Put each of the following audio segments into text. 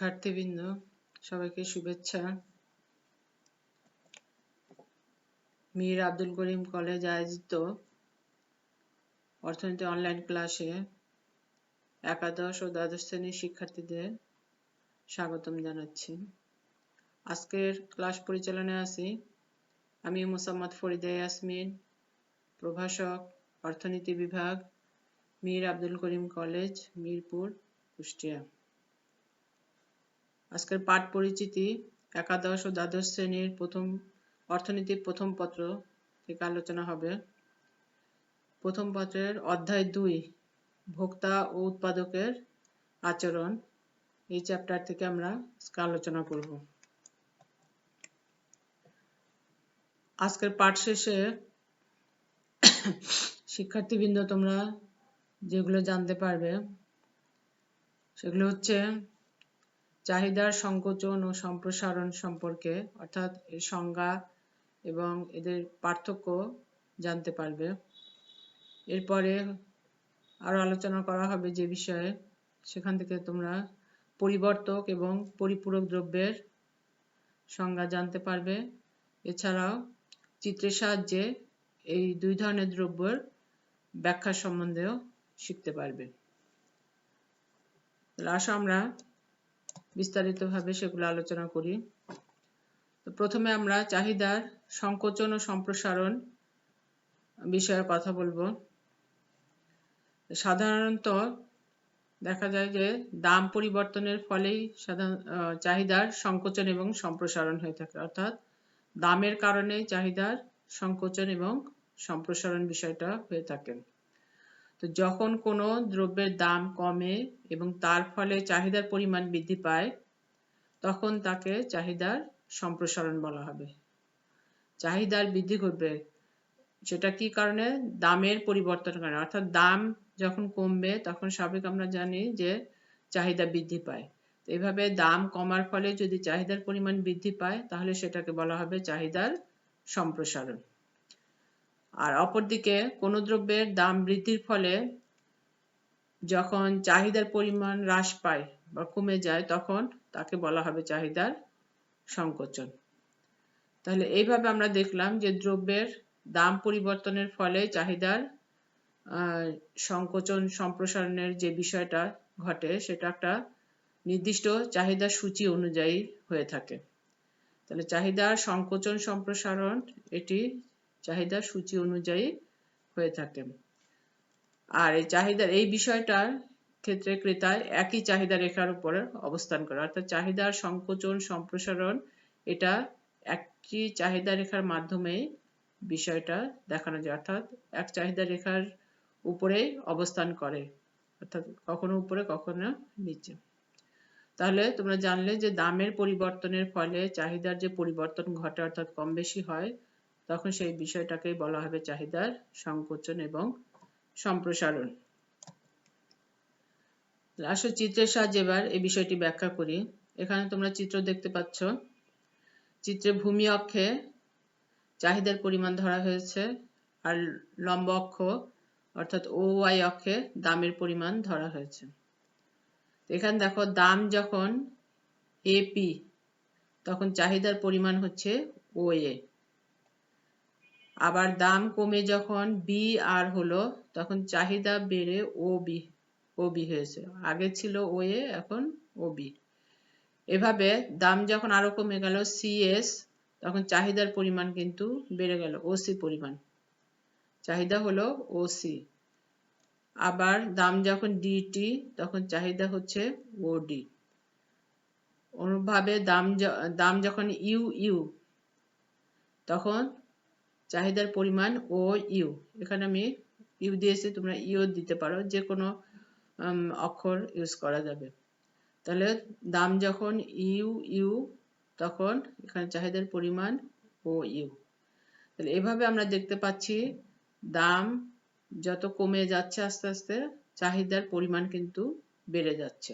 শিক্ষার্থীবৃন্দ, সবাইকে শুভেচ্ছা। মীর আব্দুল করিম কলেজ আয়োজিত অর্থনীতি অনলাইন ক্লাসে একাদশ ও দ্বাদশ শ্রেণীর শিক্ষার্থীদের স্বাগতম জানাচ্ছি। আজকের ক্লাস পরিচালনায় আছি আমি মোসাম্মদ ফরিদা ইয়াসমিন, প্রভাষক, অর্থনীতি বিভাগ, মীর আব্দুল করিম কলেজ, মিরপুর, কুষ্টিয়া। আজকের পাঠ পরিচিতি একাদশ ও দ্বাদশ শ্রেণীর অর্থনীতির প্রথম পত্র থেকে আলোচনা হবে। প্রথম পত্রের অধ্যায় 2 ভোক্তা ও উৎপাদকের আচরণ, এই চ্যাপ্টার থেকে আমরা আলোচনা করব। আজকের পাঠ শেষে শিক্ষার্থীবৃন্দ তোমরা যেগুলো জানতে পারবে সেগুলো হচ্ছে চাহিদার সংকোচন ও সম্প্রসারণ সম্পর্কে, অর্থাৎ এর সংজ্ঞা এবং এদের পার্থক্য জানতে পারবে। এরপরে আরো আলোচনা করা হবে যে বিষয়ে, সেখান থেকে তোমরা পরিবর্তক এবং পরিপূরক দ্রব্যের সংজ্ঞা জানতে পারবে। এছাড়াও চিত্রের সাহায্যে এই দুই ধরনের দ্রব্যের ব্যাখ্যা সম্বন্ধেও শিখতে পারবে। আসো আমরা বিস্তারিতভাবে সেগুলো আলোচনা করি। তো প্রথমে আমরা চাহিদার সংকোচন ও সম্প্রসারণ বিষয়ে কথা বলবো। সাধারণত দেখা যায় যে দাম পরিবর্তনের ফলেই চাহিদার সংকোচন এবং সম্প্রসারণ হয়ে থাকে, অর্থাৎ দামের কারণে চাহিদার সংকোচন এবং সম্প্রসারণ বিষয়টা হয়ে থাকে। তো যখন কোনো দ্রব্যের দাম কমে এবং তার ফলে চাহিদার পরিমাণ বৃদ্ধি পায়, তখন তাকে চাহিদার সম্প্রসারণ বলা হবে। চাহিদার বৃদ্ধি ঘটবে, সেটা কি কারণে? দামের পরিবর্তনের কারণে, অর্থাৎ দাম যখন কমবে তখন স্বাভাবিক আমরা জানি যে চাহিদা বৃদ্ধি পায়। এইভাবে দাম কমার ফলে যদি চাহিদার পরিমাণ বৃদ্ধি পায় তাহলে সেটাকে বলা হবে চাহিদার সম্প্রসারণ। আর অপরদিকে কোনো দ্রব্যের দাম বৃদ্ধির ফলে যখন চাহিদার পরিমাণ হ্রাস পায় বা কমে যায় তখন তাকে বলা হবে চাহিদার সংকোচন। তাহলে এইভাবে আমরা দেখলাম যে দ্রব্যের দাম পরিবর্তনের ফলে চাহিদার সংকোচন সম্প্রসারণের যে বিষয়টা ঘটে সেটা একটা নির্দিষ্ট চাহিদার সূচি অনুযায়ী হয়ে থাকে। তাহলে চাহিদার সংকোচন সম্প্রসারণ এটি চাহিদার সূচি অনুযায়ী হয়ে থাকে। আর এই চাহিদার এই বিষয়টার ক্ষেত্রে ক্রেতায় একই চাহিদা রেখার উপরে অবস্থান করে, অর্থাৎ চাহিদার সংকোচন সম্প্রসারণ এটা একটি চাহিদা রেখার মাধ্যমে বিষয়টা দেখানো যায়, অর্থাৎ এক চাহিদা রেখার উপরেই অবস্থান করে, অর্থাৎ কখনো উপরে কখনো নিচে। তাহলে তোমরা জানলে যে দামের পরিবর্তনের ফলে চাহিদার যে পরিবর্তন ঘটে অর্থাৎ কম বেশি হয়, তখন সেই বিষয়টাকেই বলা হবে চাহিদার সংকোচন এবং সম্প্রসারণ। আসো চিত্রের সাহায্যে এবার এই বিষয়টি ব্যাখ্যা করি। এখানে তোমরা চিত্র দেখতে পাচ্ছ। চিত্রে ভূমি অক্ষে চাহিদার পরিমাণ ধরা হয়েছে আর লম্ব অক্ষ অর্থাৎ OY অক্ষে দামের পরিমাণ ধরা হয়েছে। এখানে দেখো দাম যখন AP তখন চাহিদার পরিমাণ হচ্ছে OA, আবার দাম কমে যখন BR হলো তখন চাহিদা বেড়ে OB হয়েছে, আগে ছিল OA এখন OB। এভাবে দাম যখন আরো কমে গেল CS তখন চাহিদার পরিমাণ কিন্তু বেড়ে গেল OC পরিমাণ, চাহিদা হলো OC। আবার দাম যখন DT তখন চাহিদা হচ্ছে OD। অনুরূপভাবে দাম যখন UU তখন চাহিদার পরিমাণ OU। এখানে আমি ইউ দিয়েছি, তোমরা ইও দিতে পারো, যে কোনো অক্ষর ইউজ করা যাবে। তাহলে দাম যখন UU তখন এখানে চাহিদার পরিমাণ OU। তাহলে এভাবে আমরা দেখতে পাচ্ছি দাম যত কমে যাচ্ছে আস্তে আস্তে চাহিদার পরিমাণ কিন্তু বেড়ে যাচ্ছে।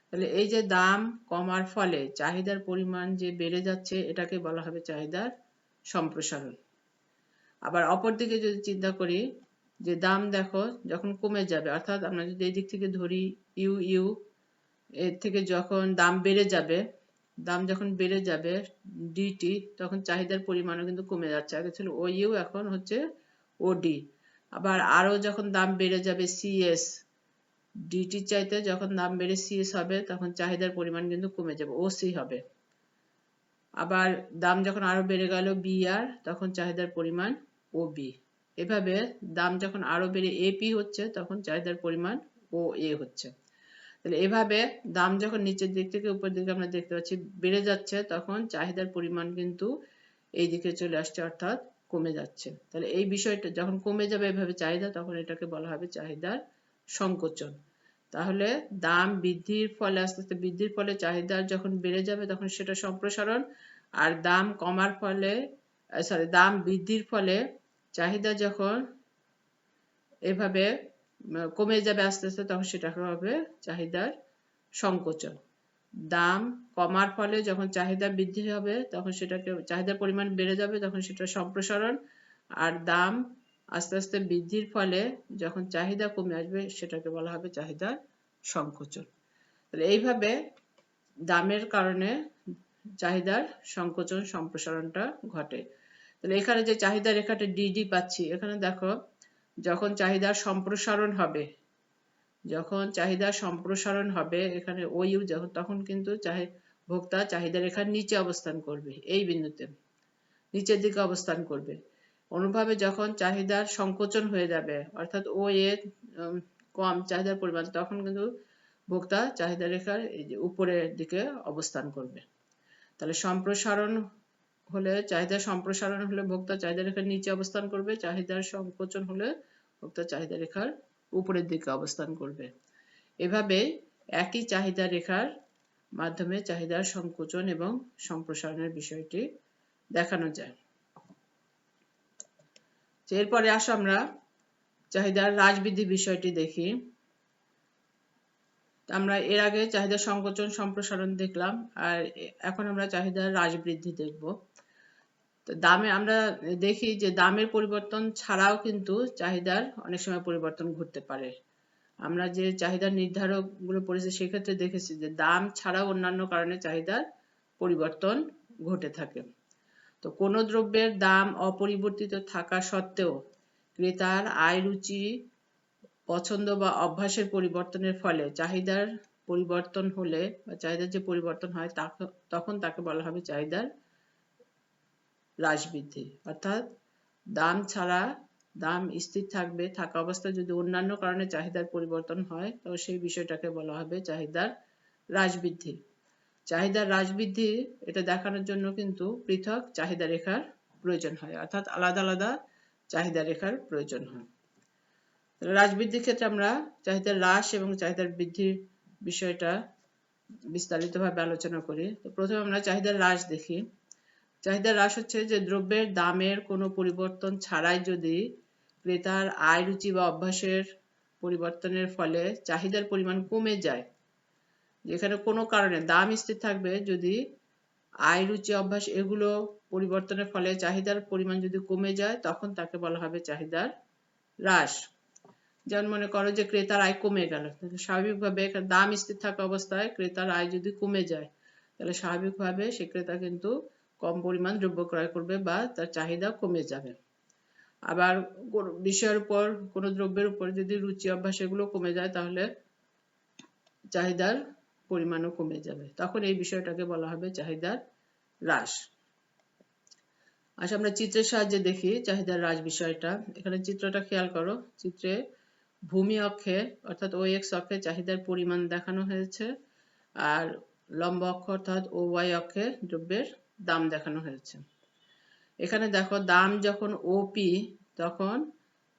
তাহলে এই যে দাম কমার ফলে চাহিদার পরিমাণ যে বেড়ে যাচ্ছে এটাকে বলা হবে চাহিদার সম্প্রসারণ। আবার অপরদিকে যদি চিন্তা করি যে দাম দেখো যখন কমে যাবে, অর্থাৎ আমরা যদি এই দিক থেকে ধরি UU এর থেকে যখন দাম বেড়ে যাবে, দাম যখন বেড়ে যাবে ডিটি, তখন চাহিদার পরিমাণও কিন্তু কমে যাচ্ছে। আগে ছিল ও ইউ, এখন হচ্ছে ওডি। আবার আরো যখন দাম বেড়ে যাবে সিএস, ডিটির চাইতে যখন দাম বেড়ে সিএস হবে তখন চাহিদার পরিমাণ কিন্তু কমে যাবে, ওসি হবে। আবার দাম যখন আরো বেড়ে গেল বিআর, তখন চাহিদার পরিমাণ ওবি। এভাবে দাম যখন আরো বেড়ে এপি হচ্ছে তখন চাহিদার পরিমাণ ও এ হচ্ছে। তাহলে এভাবে দাম যখন নিচের দিক থেকে উপর দিকে আমরা দেখতে পাচ্ছি বেড়ে যাচ্ছে, তখন চাহিদার পরিমাণ কিন্তু এই দিকে চলে আসছে, অর্থাৎ কমে যাচ্ছে। তাহলে এই বিষয়টা যখন কমে যাবে এভাবে চাহিদা, তখন এটাকে বলা হবে চাহিদার সংকোচন। তাহলে দাম বৃদ্ধির ফলে আস্তে আস্তে বৃদ্ধির ফলে চাহিদা যখন বেড়ে যাবে তখন সেটা সম্প্রসারণ, আর দাম কমার ফলে দাম বৃদ্ধির ফলে চাহিদা যখন এভাবে কমে যাবে আস্তে আস্তে, তখন সেটা হবে চাহিদার সংকোচন। দাম কমার ফলে যখন চাহিদা বৃদ্ধি হবে তখন সেটাকে চাহিদার পরিমাণ বেড়ে যাবে, তখন সেটা সম্প্রসারণ। আর দাম আস্তে আস্তে বৃদ্ধির ফলে যখন চাহিদা কমে আসবে সেটাকে বলা হবে চাহিদার সংকোচন। তাহলে এইভাবে দামের কারণে চাহিদার সংকোচন সম্প্রসারণটা ঘটে। তাহলে এখানে যে চাহিদা রেখাটা ডিডি পাচ্ছি, এখানে দেখো যখন চাহিদার সম্প্রসারণ হবে, যখন চাহিদা সম্প্রসারণ হবে এখানে ও ইউ, যখন তখন কিন্তু ভোক্তা চাহিদা রেখার নিচে অবস্থান করবে, এই বিন্দুতে নিচের দিকে অবস্থান করবে। অনুভাবে যখন চাহিদার সংকোচন হয়ে যাবে, অর্থাৎ ও এ কম চাহিদার পরিমাণ, তখন কিন্তু ভোক্তা চাহিদা রেখার এই যে উপরের দিকে অবস্থান করবে। তাহলে সম্প্রসারণ হলে, চাহিদা সম্প্রসারণ হলে ভোক্তা চাহিদা রেখার নিচে অবস্থান করবে, চাহিদার সংকোচন হলে ভোক্তা চাহিদা রেখার উপরের দিকে অবস্থান করবে। এভাবে একই চাহিদা রেখার মাধ্যমে চাহিদার সংকোচন এবং সম্প্রসারণের বিষয়টি দেখানো যায়। এরপরে আসো আমরা চাহিদার হ্রাস বৃদ্ধি বিষয়টি দেখি। আমরা এর আগে চাহিদা সংকোচন সম্প্রসারণ দেখলাম, আর এখন আমরা চাহিদার হ্রাস বৃদ্ধি দেখব। তো দামে আমরা দেখি যে দামের পরিবর্তন ছাড়াও কিন্তু চাহিদার অনেক সময় পরিবর্তন ঘটতে পারে। আমরা যে চাহিদার নির্ধারক গুলো পড়েছি সেক্ষেত্রে দেখেছি যে দাম ছাড়াও অন্যান্য কারণে চাহিদার পরিবর্তন ঘটে থাকে। তো কোনো দ্রব্যের দাম অপরিবর্তিত থাকা সত্ত্বেও ক্রেতার আয়, রুচি, পছন্দ বা অভ্যাসের পরিবর্তনের ফলে চাহিদার পরিবর্তন হলে বা চাহিদার যে পরিবর্তন হয় তখন তাকে বলা হবে চাহিদার হ্রাস বৃদ্ধি। অর্থাৎ দাম ছাড়া, দাম স্থির থাকবে, থাকা অবস্থায় যদি অন্যান্য কারণে চাহিদার পরিবর্তন হয় তবে সেই বিষয়টাকে বলা হবে চাহিদার হ্রাস বৃদ্ধি। চাহিদার হ্রাস বৃদ্ধি এটা দেখানোর জন্য কিন্তু পৃথক চাহিদা রেখার প্রয়োজন হয়, অর্থাৎ আলাদা আলাদা চাহিদা রেখার প্রয়োজন হয়। হ্রাস বৃদ্ধির ক্ষেত্রে আমরা চাহিদার হ্রাস এবং চাহিদার বৃদ্ধির বিষয়টা বিস্তারিতভাবে আলোচনা করি। তো প্রথমে আমরা চাহিদার হ্রাস দেখি। চাহিদার হ্রাস হচ্ছে যে দ্রব্যের দামের কোনো পরিবর্তন ছাড়াই যদি ক্রেতার আয়, রুচি বা অভ্যাসের পরিবর্তনের ফলে চাহিদার পরিমাণ কমে যায়। যেখানে কোনো কারণে দাম স্থির থাকবে, যদি আয়, রুচি, অভ্যাস এগুলো পরিবর্তনের ফলে চাহিদার পরিমাণ যদি কমে যায় তখন তাকে বলা হবে চাহিদার হ্রাস। যেমন মনে করো যে ক্রেতার আয় কমে গেল, স্বাভাবিকভাবে দাম স্থির থাকা অবস্থায় ক্রেতার আয় যদি কমে যায় তাহলে স্বাভাবিকভাবে সে ক্রেতা কিন্তু কম পরিমাণ দ্রব্য ক্রয় করবে বা তার চাহিদা কমে যাবে। আবার বিষয়ের উপর, কোনো দ্রব্যের উপর যদি রুচি, অভ্যাস এগুলো কমে যায় তাহলে চাহিদার পরিমাণও কমে যাবে, তখন এই বিষয়টাকে বলা হবে চাহিদার হ্রাস। আচ্ছা, আমরা চিত্রের সাহায্যে দেখি চাহিদার হ্রাস বিষয়টা। এখানে চিত্রটা খেয়াল করো। চিত্রে ভূমি অক্ষে অর্থাৎ ও এক্স অক্ষে চাহিদার পরিমাণ দেখানো হয়েছে, আর লম্ব অক্ষ অর্থাৎ ও ওয়াই অক্ষে দ্রব্যের দাম দেখানো হয়েছে। এখানে দেখো দাম যখন ওপি তখন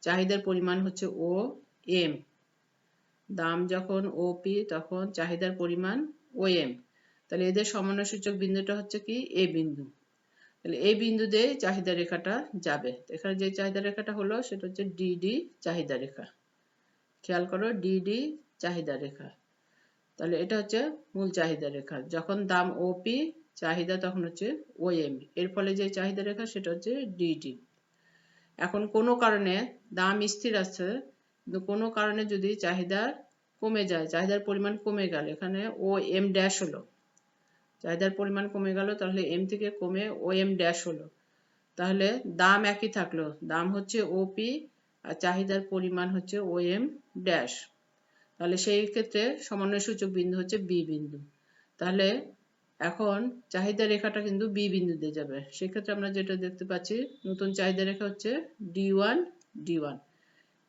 চাহিদার পরিমাণ হচ্ছে ও এম। দাম যখন ওপি তখন চাহিদার পরিমাণ ও এম। তাহলে এদের সমন্বয়সূচক বিন্দুটা হচ্ছে কি এ বিন্দু। তাহলে এই বিন্দু দিয়ে চাহিদা রেখাটা যাবে। এখানে যে চাহিদা রেখাটা হলো সেটা হচ্ছে ডিডি চাহিদা রেখা। খেয়াল করো, ডিডি চাহিদা রেখা। তাহলে এটা হচ্ছে মূল চাহিদা রেখা। যখন দাম ওপি চাহিদা তখন হচ্ছে ওএম, এর ফলে যে চাহিদা রেখা সেটা হচ্ছে ডিডি। এখন কোনো কারণে দাম স্থির আছে, কিন্তু কোনো কারণে যদি চাহিদার কমে যায়, চাহিদার পরিমাণ কমে গেল, এখানে ও এম ড্যাশ হলো, চাহিদার পরিমাণ কমে গেল, তাহলে এম থেকে কমে ও এম ড্যাশ হলো, তাহলে দাম একই থাকলো, দাম হচ্ছে ওপি আর চাহিদার পরিমাণ হচ্ছে ও এম ড্যাশ, তাহলে সেই ক্ষেত্রে সমন্বয় সূচক বিন্দু হচ্ছে বি বিন্দু। তাহলে এখন চাহিদা রেখাটা কিন্তু বি বিন্দুতে যাবে, সেক্ষেত্রে আমরা যেটা দেখতে পাচ্ছি নতুন চাহিদা রেখা হচ্ছে D1 D1,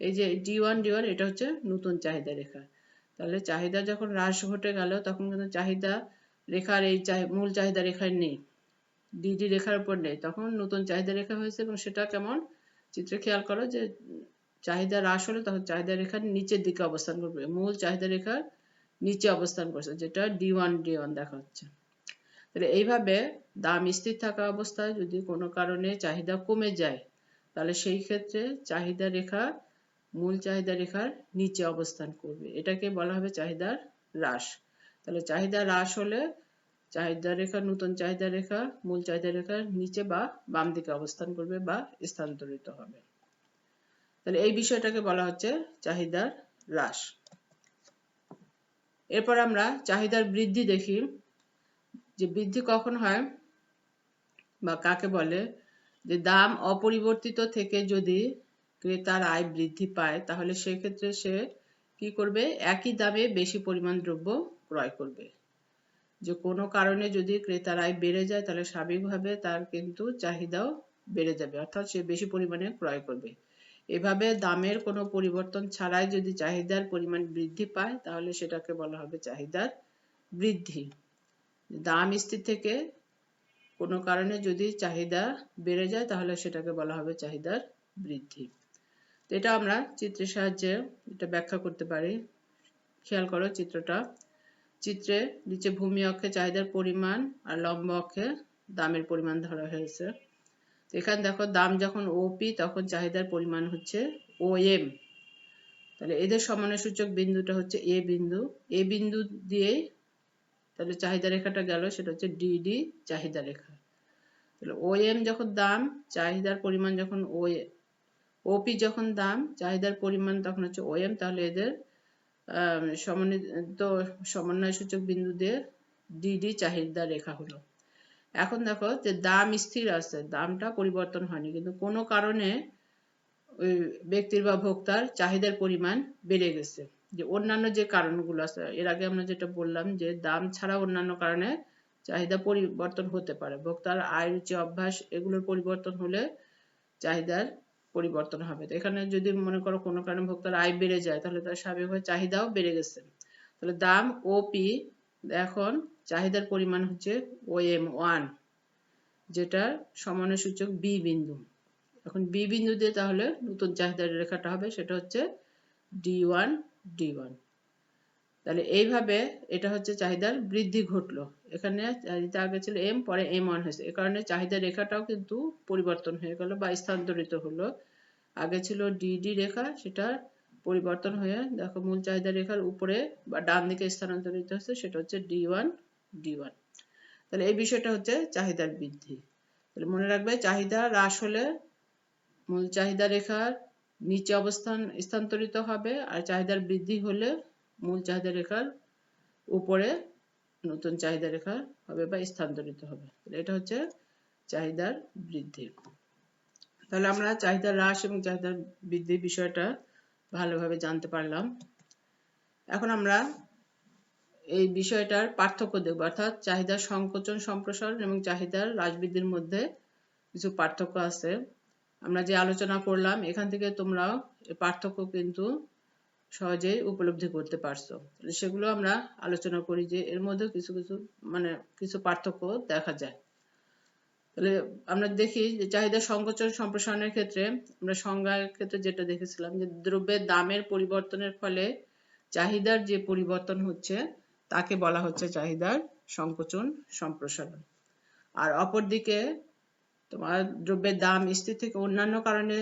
এই যে D1 D1 এটা হচ্ছে নতুন চাহিদা রেখা। তাহলে চাহিদা যখন হ্রাস ঘটে গেল তখন কিন্তু চাহিদা রেখার এই মূল চাহিদা রেখায় নেই, ডিডি রেখার উপর নেই, তখন নতুন চাহিদা রেখা হয়েছে, এবং সেটা কেমন চিত্রে খেয়াল করো যে চাহিদা হ্রাস হলে তখন চাহিদা রেখার নিচের দিকে অবস্থান করবে, মূল চাহিদা রেখার নিচে অবস্থান করছে, যেটা D1 D1 দেখা হচ্ছে। তাহলে এইভাবে দাম স্থির থাকা অবস্থায় যদি কোনো কারণে চাহিদা কমে যায় তাহলে সেই ক্ষেত্রে চাহিদা রেখা মূল চাহিদা রেখার নিচে অবস্থান করবে, এটাকে বলা হবে চাহিদার হ্রাস। তাহলে চাহিদা হ্রাস হলে চাহিদা রেখা নতুন চাহিদা রেখা মূল চাহিদা রেখার নিচে বা বাম দিকে অবস্থান করবে বা স্থানান্তরিত হবে, তাহলে এই বিষয়টাকে বলা হচ্ছে চাহিদার হ্রাস। এরপর আমরা চাহিদার বৃদ্ধি দেখি, যে বৃদ্ধি কখন হয় বা কাকে বলে, যে দাম অপরিবর্তিত থেকে যদি ক্রেতার আয় বৃদ্ধি পায় তাহলে সেক্ষেত্রে সে কি করবে, একই দামে বেশি পরিমাণ দ্রব্য ক্রয় করবে। যে কোনো কারণে যদি ক্রেতার আয় বেড়ে যায় তাহলে স্বাভাবিকভাবে তার কিন্তু চাহিদাও বেড়ে যাবে, অর্থাৎ সে বেশি পরিমাণে ক্রয় করবে। এভাবে দামের কোনো পরিবর্তন ছাড়াই যদি চাহিদার পরিমাণ বৃদ্ধি পায় তাহলে সেটাকে বলা হবে চাহিদার বৃদ্ধি। দাম স্থির থেকে কোনো কারণে যদি চাহিদা বেড়ে যায় তাহলে সেটাকে বলা হবে চাহিদার বৃদ্ধি। তো এটা আমরা চিত্রের সাহায্যে এটা ব্যাখ্যা করতে পারি। খেয়াল করো চিত্রটা, চিত্রে নিচে ভূমি অক্ষে চাহিদার পরিমাণ আর লম্ব অক্ষে দামের পরিমাণ ধরা হয়েছে। এখানে দেখো দাম যখন ওপি তখন চাহিদার পরিমাণ হচ্ছে ও এম, তাহলে এদের সমন্বয় সূচক বিন্দুটা হচ্ছে এ বিন্দু, এ বিন্দু দিয়েই তাহলে চাহিদা রেখাটা গেল, সেটা হচ্ছে ডিডি চাহিদা রেখা। তাহলে ও এম যখন দাম, চাহিদার পরিমাণ যখন ওপি যখন দাম, চাহিদার পরিমাণ তখন হচ্ছে ও এম, তাহলে এদের সমন্বয় সূচক বিন্দু দিয়ে ডিডি চাহিদা রেখা হলো। এখন দেখো যে দাম স্থির আছে, দামটা পরিবর্তন হয়নি, কিন্তু কোনো কারণে ওই ব্যক্তির বা ভোক্তার চাহিদার পরিমাণ বেড়ে গেছে, যে অন্যান্য যে কারণগুলো আছে এর আগে আমরা যেটা বললাম যে দাম ছাড়া অন্যান্য কারণে চাহিদা পরিবর্তন হতে পারে, ভোক্তার আয় রুচি অভ্যাস এগুলোর পরিবর্তন হলে চাহিদার পরিবর্তন হবে। তো এখানে যদি মনে করো কোনো কারণে ভোক্তার আয় বেড়ে যায় তাহলে তার স্বাভাবিকভাবে চাহিদাও বেড়ে গেছে, তাহলে দাম ওপি এখন চাহিদার পরিমাণ হচ্ছে ও এম ওয়ান, যেটা সমন্বয় সূচক বি বিন্দু। এখন বি বিন্দু দিয়ে তাহলে নতুন চাহিদার রেখাটা হবে, সেটা হচ্ছে D1 D1। তাহলে এইভাবে এটা হচ্ছে চাহিদার বৃদ্ধি ঘটলো, এখানে চাহিদা আগে ছিল এম, পরে M1 হয়েছে, এ কারণে চাহিদার রেখাটাও কিন্তু পরিবর্তন হয়ে গেল বা স্থানান্তরিত হলো। আগে ছিল ডিডি রেখা, সেটা পরিবর্তন হয়ে দেখো মূল চাহিদা রেখার উপরে বা ডান দিকে স্থানান্তরিত হচ্ছে, সেটা হচ্ছে D1 D1। তাহলে এই বিষয়টা হচ্ছে চাহিদার বৃদ্ধি। তাহলে মনে রাখবে চাহিদা হ্রাস হলে মূল চাহিদা রেখার নিচে অবস্থান স্থানান্তরিত হবে, আর চাহিদার বৃদ্ধি হলে মূল চাহিদা রেখার উপরে নতুন চাহিদা রেখা হবে বা স্থানান্তরিত হবে। এটা হচ্ছে চাহিদার বৃদ্ধি। তাহলে আমরা চাহিদা হ্রাস এবং চাহিদার বৃদ্ধির বিষয়টা ভালোভাবে জানতে পারলাম। এখন আমরা এই বিষয়টার পার্থক্য দেখব, অর্থাৎ চাহিদার সংকোচন সম্প্রসারণ এবং চাহিদার হ্রাস বৃদ্ধির মধ্যে কিছু পার্থক্য আছে। আমরা যে আলোচনা করলাম এখান থেকে তোমরাও এই পার্থক্য কিন্তু সহজেই উপলব্ধি করতে পারছো, সেগুলো আমরা আলোচনা করি যে এর মধ্যে কিছু কিছু কিছু পার্থক্য দেখা যায়। তাহলে আমরা দেখি যে চাহিদা সংকোচন সম্প্রসারণের ক্ষেত্রে আমরা সংজ্ঞার ক্ষেত্রে যেটা দেখেছিলাম যে দ্রব্যের দামের পরিবর্তনের ফলে চাহিদার যে পরিবর্তন হচ্ছে তাকে বলা হচ্ছে চাহিদার সংকোচন সম্প্রসারণ। আর অপরদিকে তোমার দ্রব্যের দাম স্থির থেকে অন্যান্য কারণে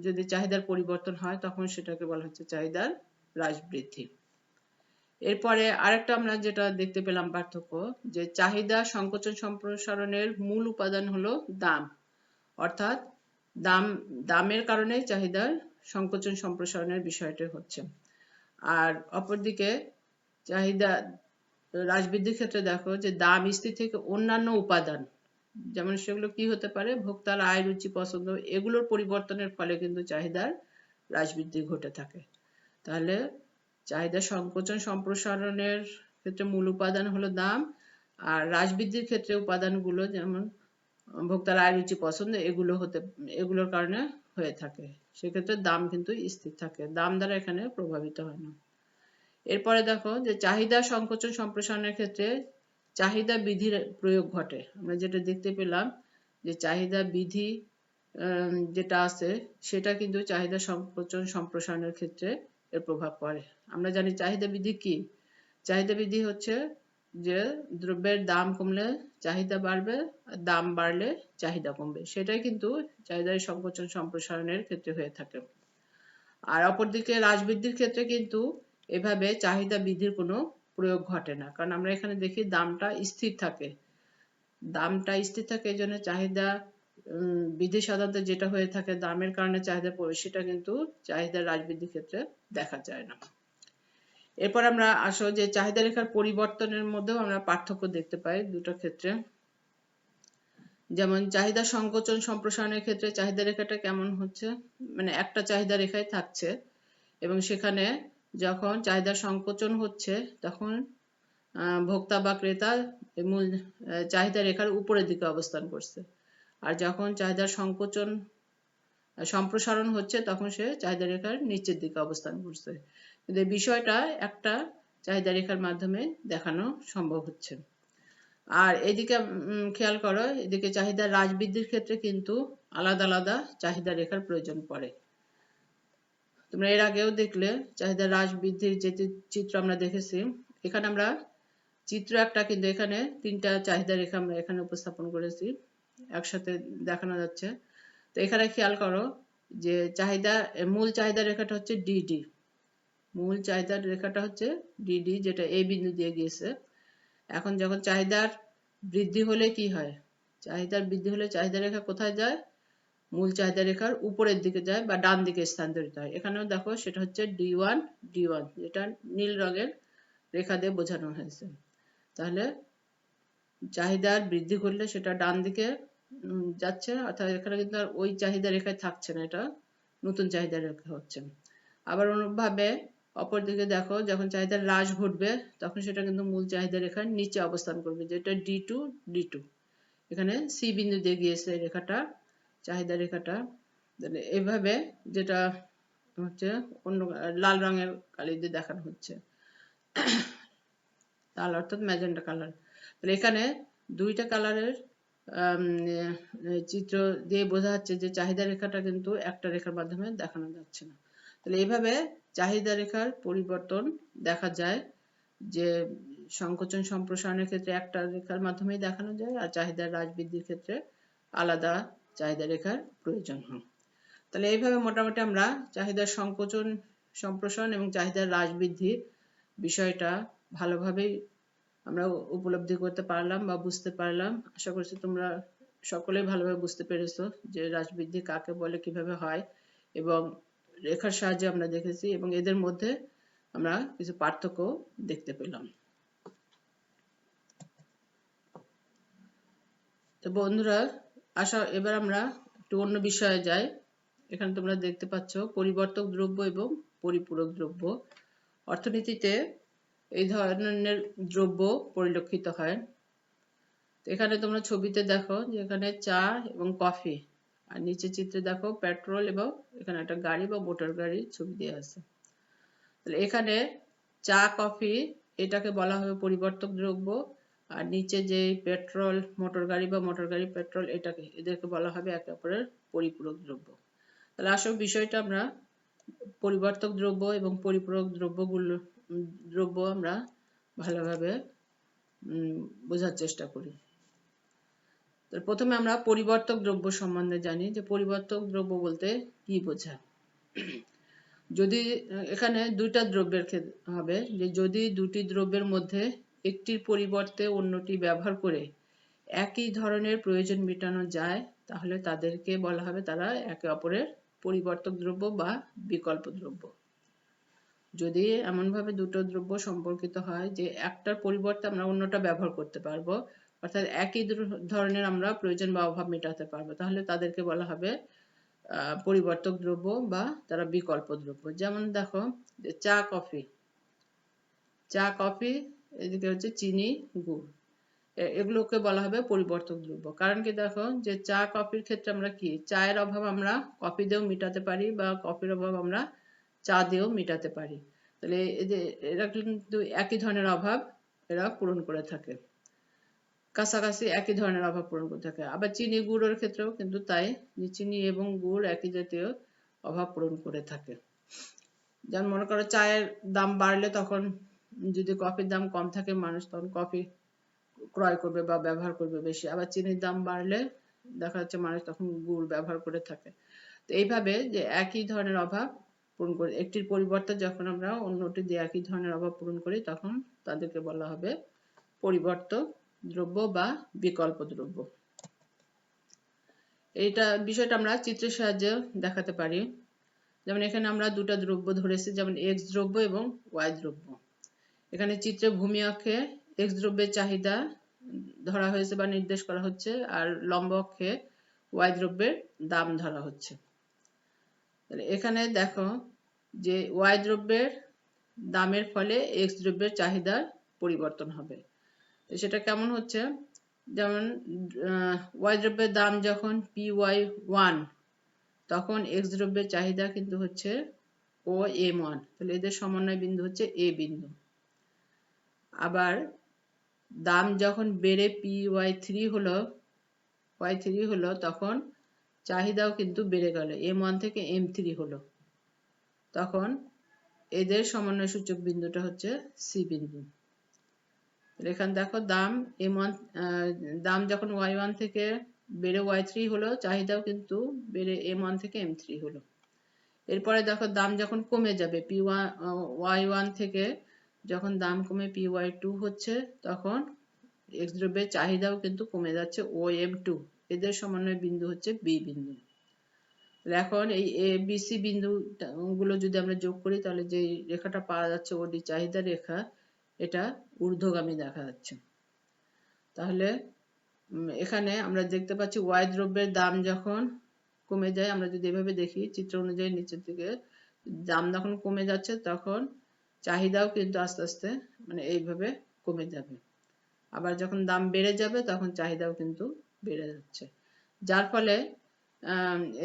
যদি চাহিদার পরিবর্তন হয় তখন সেটাকে বলা হচ্ছে চাহিদার হ্রাস বৃদ্ধি। এরপরে আরেকটা আমরা যেটা দেখতে পেলাম পার্থক্য, যে চাহিদা সংকোচন সম্প্রসারণের মূল উপাদান হলো দাম, অর্থাৎ দামের কারণে চাহিদার সংকোচন সম্প্রসারণের বিষয়টি হচ্ছে। আর অপরদিকে চাহিদা হ্রাস বৃদ্ধির ক্ষেত্রে দেখো যে দাম স্থির থেকে অন্যান্য উপাদান, যেমন সেগুলো কি হতে পারে, ভোক্তার আয়, রুচি, পছন্দ, এগুলোর পরিবর্তনের ফলে কিন্তু চাহিদার হ্রাস বৃদ্ধি ঘটে থাকে। তাহলে চাহিদা সংকোচন সম্প্রসারণের ক্ষেত্রে মূল উপাদান হলো দাম, আর হ্রাস বৃদ্ধির ক্ষেত্রে উপাদানগুলো যেমন ভোক্তার আয়, রুচি, পছন্দ এগুলোর কারণে হয়ে থাকে। সেক্ষেত্রে দাম কিন্তু স্থির থাকে, দাম দ্বারা এখানে প্রভাবিত হয় না। এরপরে দেখো যে চাহিদা সংকোচন সম্প্রসারণের ক্ষেত্রে চাহিদা বিধির প্রয়োগ ঘটে। আমরা যেটা দেখতে পেলাম যে চাহিদা বিধি যেটা আছে সেটা কিন্তু চাহিদা সংকোচন সম্প্রসারণের ক্ষেত্রে এর প্রভাব পড়ে। আমরা জানি চাহিদা বিধি কি? চাহিদা বিধি হচ্ছে যে দ্রব্যের দাম কমলে চাহিদা বাড়বে, আর দাম বাড়লে চাহিদা কমবে, সেটাই কিন্তু চাহিদার সংকোচন সম্প্রসারণের ক্ষেত্রে হয়ে থাকে। আর অপরদিকে হ্রাস বৃদ্ধির ক্ষেত্রে কিন্তু এভাবে চাহিদা বৃদ্ধির কোনো প্রয়োগ ঘটে না, কারণ আমরা এখানে দেখি দামটা স্থির থাকে। দামটা স্থির থাকে এই জন্য চাহিদা বৃদ্ধি সাধারণত যেটা হয়ে থাকে দামের কারণে চাহিদা পড়ে, সেটা কিন্তু চাহিদা হ্রাস বৃদ্ধির ক্ষেত্রে দেখা যায় না। এরপর আমরা আসো যে চাহিদা রেখার পরিবর্তনের মধ্যেও আমরা পার্থক্য দেখতে পাই দুটো ক্ষেত্রে। যেমন চাহিদা সংকোচন সম্প্রসারণের ক্ষেত্রে চাহিদা রেখাটা কেমন হচ্ছে, মানে একটা চাহিদা রেখায় থাকছে এবং সেখানে যখন চাহিদা সংকোচন হচ্ছে তখন ভোক্তা বা ক্রেতা মূল চাহিদা রেখার উপরের দিকে অবস্থান করছে, আর যখন চাহিদার সংকোচন সম্প্রসারণ হচ্ছে তখন সে চাহিদা রেখার নিচের দিকে অবস্থান করছে। কিন্তু এই বিষয়টা একটা চাহিদা রেখার মাধ্যমে দেখানো সম্ভব হচ্ছে। আর এদিকে খেয়াল করো, এদিকে চাহিদা হ্রাস বৃদ্ধির ক্ষেত্রে কিন্তু আলাদা আলাদা চাহিদা রেখার প্রয়োজন পড়ে। তোমরা এর আগেও দেখলে চাহিদা হ্রাস বৃদ্ধির যে চিত্র আমরা দেখেছি, এখানে আমরা চিত্র একটা, কিন্তু এখানে তিনটা চাহিদা রেখা আমরা এখানে উপস্থাপন করেছি, একসাথে দেখানো যাচ্ছে। তো এখানে খেয়াল করো যে মূল চাহিদা রেখাটা হচ্ছে ডিডি, মূল চাহিদার রেখাটা হচ্ছে ডিডি, যেটা এ বিন্দু দিয়ে গিয়েছে। এখন যখন চাহিদার বৃদ্ধি হলে কি হয়, চাহিদার বৃদ্ধি হলে চাহিদা রেখা কোথায় যায়, মূল চাহিদা রেখার উপরের দিকে যায় বা ডান দিকে স্থানান্তরিত হয়। এখানেও দেখো সেটা হচ্ছে D1 D1, যেটা নীল রঙের রেখা দিয়ে বোঝানো হয়েছে। তাহলে চাহিদার বৃদ্ধি ঘটলে সেটা ডান দিকে যাচ্ছে, অর্থাৎ এখানে কিন্তু আর ওই চাহিদা রেখায় থাকছে না, এটা নতুন চাহিদা রেখা হচ্ছে। আবার অনুরূপভাবে অপরদিকে দেখো যখন চাহিদার হ্রাস ঘটবে তখন সেটা কিন্তু মূল চাহিদা রেখার নিচে অবস্থান করবে, যেটা D2 D2। এখানে সি বিন্দু দিয়ে গিয়েছে রেখাটা, চাহিদা রেখাটা। এভাবে যেটা হচ্ছে অন্য লাল রঙের কালি দিয়ে দেখানো হচ্ছে, লাল অর্থাৎ ম্যাজেন্টা কালার। তাহলে এখানে দুইটা কালারের চিত্র দিয়ে বোঝা যাচ্ছে যে চাহিদা রেখাটা কিন্তু একটা রেখার মাধ্যমে দেখানো যাচ্ছে না। তাহলে এইভাবে চাহিদা রেখার পরিবর্তন দেখা যায়, যে সংকোচন সম্প্রসারণের ক্ষেত্রে একটা রেখার মাধ্যমেই দেখানো যায়, আর চাহিদার হ্রাস বৃদ্ধির ক্ষেত্রে আলাদা চাহিদা রেখার প্রয়োজন হয়। তাহলে এইভাবে মোটামুটি আমরা চাহিদার সংকোচন সম্প্রসারণ এবং চাহিদার হ্রাস বৃদ্ধির বিষয়টা ভালোভাবেই আমরা উপলব্ধি করতে পারলাম বা বুঝতে পারলাম। আশা করছি তোমরা সকলেই ভালোভাবে বুঝতে পেরেছো যে হ্রাস বৃদ্ধি কাকে বলে, কিভাবে হয়, এবং রেখার সাহায্যে আমরা দেখেছি এবং এদের মধ্যে আমরা কিছু পার্থক্য দেখতে পেলাম। তো বন্ধুরা, এবার আমরা একটু অন্য বিষয়ে যাই। এখানে তোমরা দেখতে পাচ্ছ পরিবর্তক দ্রব্য এবং পরিপূরক দ্রব্য। অর্থনীতিতে এই ধরনের দ্রব্য পরিলক্ষিত হয়। এখানে তোমরা ছবিতে দেখো যে এখানে চা এবং কফি, আর নিচে চিত্রে দেখো পেট্রোল, এবং এখানে একটা গাড়ি বা মোটর গাড়ির ছবি দেওয়া আছে। তাহলে এখানে চা, কফি এটাকে বলা হবে পরিবর্তক দ্রব্য, আর নিচে যে পেট্রোল, মোটর গাড়ি বা মোটর গাড়ি পেট্রোল, এদেরকে বলা হবে একে অপরের পরিপূরক দ্রব্য। তাহলে আসল বিষয়টা আমরা পরিবর্তক দ্রব্য এবং পরিপূরক দ্রব্য আমরা ভালোভাবে বোঝার চেষ্টা করি। প্রথমে আমরা পরিবর্তক দ্রব্য সম্বন্ধে জানি যে পরিবর্তক দ্রব্য বলতে কি বোঝায়। যদি এখানে দুইটা দ্রব্যের ক্ষেত্রে হবে, যে যদি দুটি দ্রব্যের মধ্যে একটির পরিবর্তে অন্যটি ব্যবহার করে একই ধরনের প্রয়োজন মেটানো যায়, তাহলে তাদেরকে বলা হবে তারা একে অপরের পরিবর্তক দ্রব্য বা বিকল্প দ্রব্য। যদি এমনভাবে দুটো দ্রব্য সম্পর্কিত হয় যে একটার পরিবর্তে আমরা অন্যটা ব্যবহার করতে পারবো, অর্থাৎ একই ধরনের আমরা প্রয়োজন বা অভাব মেটাতে পারবো, তাহলে তাদেরকে বলা হবে পরিবর্তক দ্রব্য বা তারা বিকল্প দ্রব্য। যেমন দেখো যে চা কফি এদিকে হচ্ছে চিনি গুড়, এগুলোকে বলা হবে পরিবর্তক দ্রব্য। কারণ কি দেখো যে চা কফির ক্ষেত্রে আমরা কি চায়ের অভাব আমরা কফি দিয়েও মেটাতে পারি বা কফির অভাব আমরা চা দিয়েও মেটাতে পারি। তাহলে এরা কিন্তু একই ধরনের অভাব এরা পূরণ করে থাকে, কাছাকাছি একই ধরনের অভাব পূরণ করে থাকে। আবার চিনি গুড়ের ক্ষেত্রেও কিন্তু তাই, যে চিনি এবং গুড় একই জাতীয় অভাব পূরণ করে থাকে। যেমন মনে করো চায়ের দাম বাড়লে তখন যদি কফির দাম কম থাকে মানুষ তখন কফি ক্রয় করবে বা ব্যবহার করবে বেশি, আবার চিনির দাম বাড়লে দেখা যাচ্ছে মানুষ তখন গুড় ব্যবহার করে থাকে। তো এইভাবে যে একই ধরনের অভাব পূরণ করে একটির পরিবর্তে যখন আমরা অন্যটি দিয়ে একই ধরনের অভাব পূরণ করি তখন তাদেরকে বলা হবে পরিবর্তক দ্রব্য বা বিকল্প দ্রব্য। এইটা বিষয়টা আমরা চিত্রের সাহায্যে দেখাতে পারি। যেমন এখানে আমরা দুটো দ্রব্য ধরেছি, যেমন এক্স দ্রব্য এবং ওয়াই দ্রব্য। এখানে চিত্রে ভূমি অক্ষে এক্স দ্রব্যের চাহিদা ধরা হয়েছে বা নির্দেশ করা হচ্ছে, আর লম্ব অক্ষে ওয়াই দ্রব্যের দাম ধরা হচ্ছে। এখানে দেখো যে ওয়াই দ্রব্যের দামের ফলে এক্স দ্রব্যের চাহিদার পরিবর্তন হবে। সেটা কেমন হচ্ছে, যেমন ওয়াই দ্রব্যের দাম যখন PY1 তখন এক্স দ্রব্যের চাহিদা কিন্তু হচ্ছে OM1, তাহলে এদের সমন্বয় বিন্দু হচ্ছে এ বিন্দু। আবার দাম যখন বেড়ে PY3 হলো তখন চাহিদাও কিন্তু বেড়ে গেল, M1 থেকে M3 হলো, তখন এদের সমন্বয় সূচক বিন্দুটা হচ্ছে সি বিন্দু। এখানে দেখো দাম যখন Y1 থেকে বেড়ে Y3 হলো, চাহিদাও কিন্তু বেড়ে M1 থেকে M3 হলো। এরপরে দেখো দাম যখন কমে যাবে Y1 থেকে যখন দাম কমে PY2 হচ্ছে তখন এক্স দ্রব্যের চাহিদাও কিন্তু কমে যাচ্ছে OM2, এদের সমন্বয় বিন্দু হচ্ছে বি বিন্দু। এখন এই ABC বিন্দু গুলো যদি আমরা যোগ করি তাহলে যে রেখাটা পাওয়া যাচ্ছে ওডি চাহিদা রেখা, এটা ঊর্ধ্বগামী দেখা যাচ্ছে। তাহলে এখানে আমরা দেখতে পাচ্ছি ওয়াই দ্রব্যের দাম যখন কমে যায়, আমরা যদি এভাবে দেখি চিত্র অনুযায়ী নিচের দিকে দাম যখন কমে যাচ্ছে তখন চাহিদাও কিন্তু আস্তে আস্তে মানে এইভাবে কমে যাবে। আবার যখন দাম বেড়ে যাবে তখন চাহিদাও কিন্তু বেড়ে যাচ্ছে, যার ফলে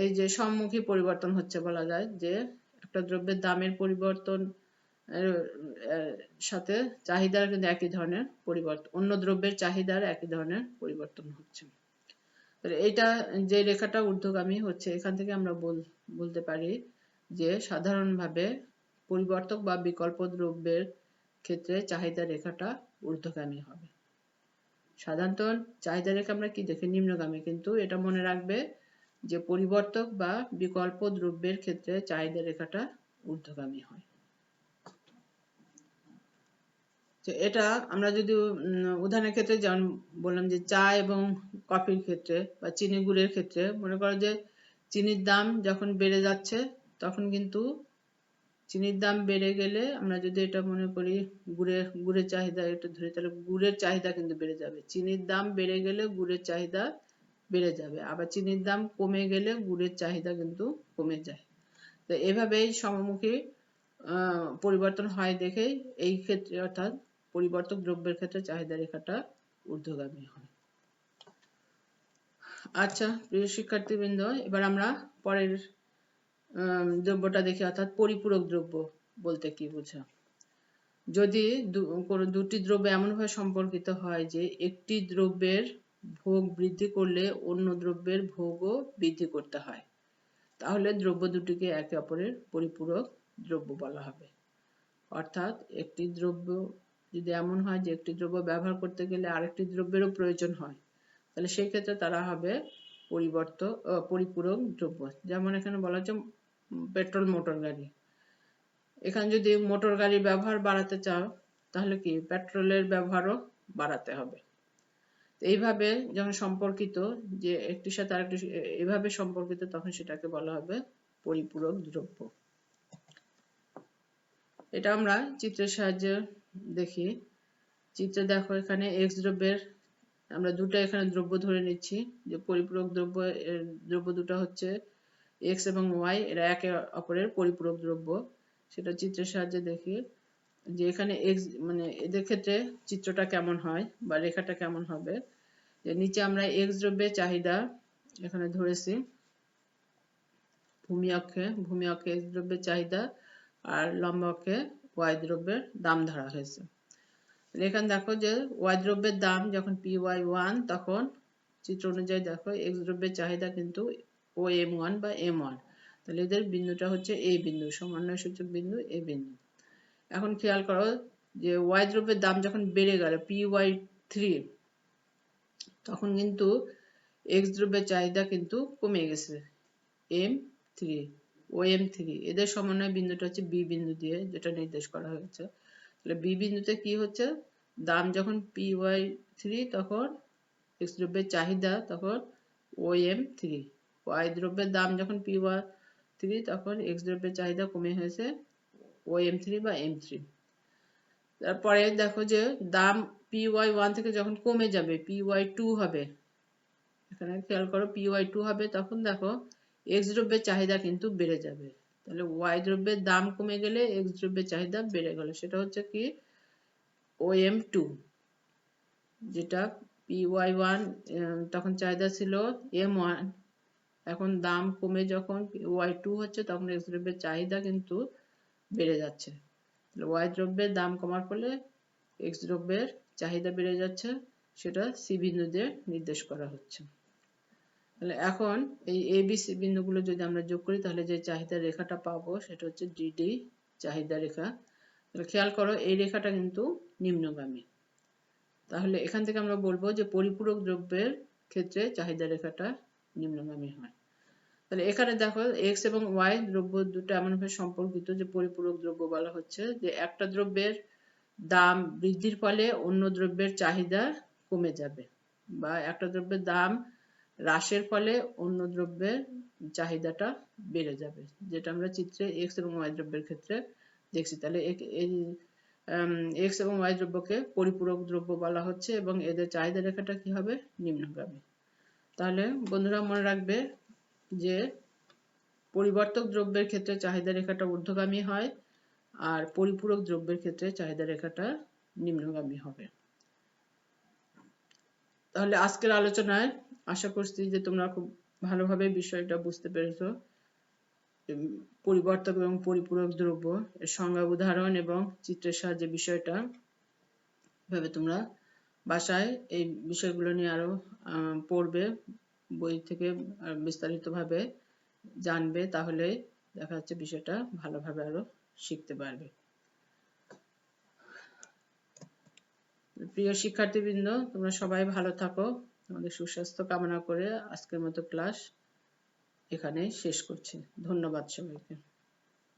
এই যে সম্মুখী পরিবর্তন হচ্ছে বলা যায়, যে একটা দ্রব্যের দামের পরিবর্তন সাথে চাহিদার কিন্তু একই ধরনের পরিবর্তন, অন্য দ্রব্যের চাহিদার একই ধরনের পরিবর্তন হচ্ছে। এটা যে রেখাটা ঊর্ধ্বগামী হচ্ছে, এখান থেকে আমরা বলতে পারি যে সাধারণভাবে পরিবর্তক বা বিকল্প দ্রব্যের ক্ষেত্রে চাহিদা রেখাটা ঊর্ধ্বগামী হবে। সাধারণত চাহিদা রেখা আমরা কি দেখি নিম্নগামী, কিন্তু এটা মনে রাখবে যে পরিবর্তক বা বিকল্প দ্রব্যের ক্ষেত্রে চাহিদা রেখাটা ঊর্ধ্বগামী হয়। এটা আমরা যদি উদাহরণের ক্ষেত্রে যেমন বললাম যে চা এবং কফির ক্ষেত্রে বা চিনি গুড়ের ক্ষেত্রে মনে করো যে চিনির দাম যখন বেড়ে যাচ্ছে তখন কিন্তু চিনির দাম বেড়ে গেলে আমরা যদি এটা মনে করি গুড়ের চাহিদা এটা ধরি, তাহলে গুড়ের চাহিদা কিন্তু বেড়ে যাবে। চিনির দাম বেড়ে গেলে গুড়ের চাহিদা বেড়ে যাবে, আবার চিনির দাম কমে গেলে গুড়ের চাহিদা কিন্তু কমে যায়। তো এভাবেই সমমুখী পরিবর্তন হয় দেখেই এই ক্ষেত্রে অর্থাৎ পরিবর্তক দ্রব্যের ক্ষেত্রে চাহিদা রেখাটা ঊর্ধ্বগামী হয়। আচ্ছা প্রিয় শিক্ষার্থীবৃন্দ, এবার আমরা পরের দ্রব্যটা দেখি, অর্থাৎ পরিপূরক দ্রব্য বলতে কি বোঝা। যদি কোনো দুটি দ্রব্য এমনভাবে সম্পর্কিত হয় যে একটি দ্রব্যের ভোগ বৃদ্ধি করলে অন্য দ্রব্যের ভোগও বৃদ্ধি করতে হয়, তাহলে দ্রব্য দুটিকে একে অপরের পরিপূরক দ্রব্য বলা হবে। অর্থাৎ একটি দ্রব্য যদি এমন হয় যে একটি দ্রব্য ব্যবহার করতে গেলে আরেকটি দ্রব্যেরও প্রয়োজন হয়, তাহলে সেই ক্ষেত্রে তারা হবে পরিপূরক দ্রব্য। যেমন এখানে বলা হচ্ছে পেট্রোল মোটর গাড়ি, এখানে যদি মোটর গাড়ির ব্যবহার বাড়াতে চাও তাহলে কি পেট্রোলের ব্যবহারও বাড়াতে হবে। এইভাবে যখন সম্পর্কিত যে একটির সাথে আরেকটি এইভাবে সম্পর্কিত তখন সেটাকে বলা হবে পরিপূরক দ্রব্য। এটা আমরা চিত্রের সাহায্যে দেখি। চিত্রে দেখো এখানে এক্স দ্রব্যের আমরা দুটো এখানে দ্রব্য ধরে নিচ্ছি, যে পরিপূরক দ্রব্য দ্রব্য দুটো হচ্ছে এক্স এবং ওয়াই, এরা একে অপরের পরিপূরক দ্রব্য। সেটা চিত্রের সাহায্যে দেখি যে এখানে এক্স মানে এদের ক্ষেত্রে চিত্রটা কেমন হয় বা রেখাটা কেমন হবে। যে নিচে আমরা এক্স দ্রব্যের চাহিদা এখানে ধরেছি ভূমি অক্ষে এক্স দ্রব্যের চাহিদা, আর লম্ব অক্ষে ওয়াই দ্রব্যের দাম ধরা হয়েছে। এখানে দেখো যে ওয়াই দ্রব্যের দাম যখন py1, তখন চিত্র অনুযায়ী দেখো এক্স দ্রব্যের চাহিদা কিন্তু ও m1 বা m1, তাহলে এদের বিন্দুটা হচ্ছে এ বিন্দু, সমন্বয় সূচক বিন্দু এ বিন্দু। এখন খেয়াল করো যে ওয়াই দ্রব্যের দাম যখন বেড়ে গেল py3, তখন কিন্তু এক্স দ্রব্যের চাহিদা কিন্তু কমে গেছে m3 ও m3, এদের সমন্বয় বিন্দুটা হচ্ছে বি বিন্দু দিয়ে যেটা নির্দেশ করা হয়েছে। তাহলে বি বিন্দুতে কি হচ্ছে, দাম যখন py3 তখন এক্স দ্রব্যের চাহিদা তখন om3, ওয়াই দ্রব্যের দাম যখন py3 তখন এক্স দ্রব্যের চাহিদা কমে হয়েছে om3 বা m3। তারপরে দেখো যে দাম py1 থেকে যখন কমে যাবে py2 হবে, এখানে খেয়াল করো py2 হবে, তখন দেখো এক্স দ্রব্যের চাহিদা কিন্তু বেড়ে যাবে। তাহলে ওয়াই দ্রব্যের দাম কমে গেলে এক্স দ্রব্যের চাহিদা বেড়ে গেল, সেটা হচ্ছে কি om2, যেটা py1 তখন চাহিদা ছিল m1, এখন দাম কমে যখন y2 হচ্ছে তখন এক্স দ্রব্যের চাহিদা কিন্তু বেড়ে যাচ্ছে। তাহলে ওয়াই দ্রব্যের দাম কমার ফলে এক্স দ্রব্যের চাহিদা বেড়ে যাচ্ছে, সেটা সি বিন্দু দিয়ে নির্দেশ করা হচ্ছে। তাহলে এখন এই এ বি সি বিন্দুগুলো যদি আমরা যোগ করি তাহলে যে চাহিদা রেখাটা পাবো সেটা হচ্ছে ডিডি চাহিদা রেখা। তাহলে খেয়াল করো এই রেখাটা কিন্তু নিম্নগামী। তাহলে এখান থেকে আমরা বলবো যে পরিপূরক দ্রব্যের ক্ষেত্রে চাহিদা রেখাটা নিম্নগামী হয়। তাহলে এখানে দেখো এক্স এবং ওয়াই দ্রব্য দুটো এমনভাবে সম্পর্কিত যে পরিপূরক দ্রব্য বলা হচ্ছে, যে একটা দ্রব্যের দাম বৃদ্ধির ফলে অন্য দ্রব্যের চাহিদা কমে যাবে, বা একটা দ্রব্যের দাম হ্রাসের ফলে অন্য দ্রব্যের চাহিদাটা বেড়ে যাবে, যেটা আমরা চিত্রে এক্স এবং ওয়াই দ্রব্যের ক্ষেত্রে দেখছি। তাহলে এই এক্স এবং ওয়াই দ্রব্যকে পরিপূরক দ্রব্য বলা হচ্ছে এবং এদের চাহিদা রেখাটা কি হবে, নিম্নগামী। তাহলে বন্ধুরা মনে রাখবে যে পরিবর্তক দ্রব্যের ক্ষেত্রে চাহিদা রেখাটা ঊর্ধ্বগামী হয়, আর পরিপূরক দ্রব্যের ক্ষেত্রে চাহিদা রেখাটা নিম্নগামী হবে। তাহলে আজকের আলোচনায় আশা করছি যে তোমরা খুব ভালোভাবে বিষয়টা বুঝতে পেরেছো। পরিবর্তক এবং পরিপূরক দ্রব্য এর সংজ্ঞা, উদাহরণ এবং চিত্রের সাহায্যে বিষয়টা ভাবে তোমরা বাসায় এই বিষয়গুলো নিয়ে আরো পড়বে, বই থেকে বিস্তারিতভাবে জানবে, তাহলে দেখা যাচ্ছে বিষয়টা ভালোভাবে আরো শিখতে পারবে। প্রিয় শিক্ষার্থীবৃন্দ, তোমরা সবাই ভালো থাকো, তোমাদের সুস্বাস্থ্য কামনা করে আজকের মতো ক্লাস এখানে শেষ করছি। ধন্যবাদ সবাইকে।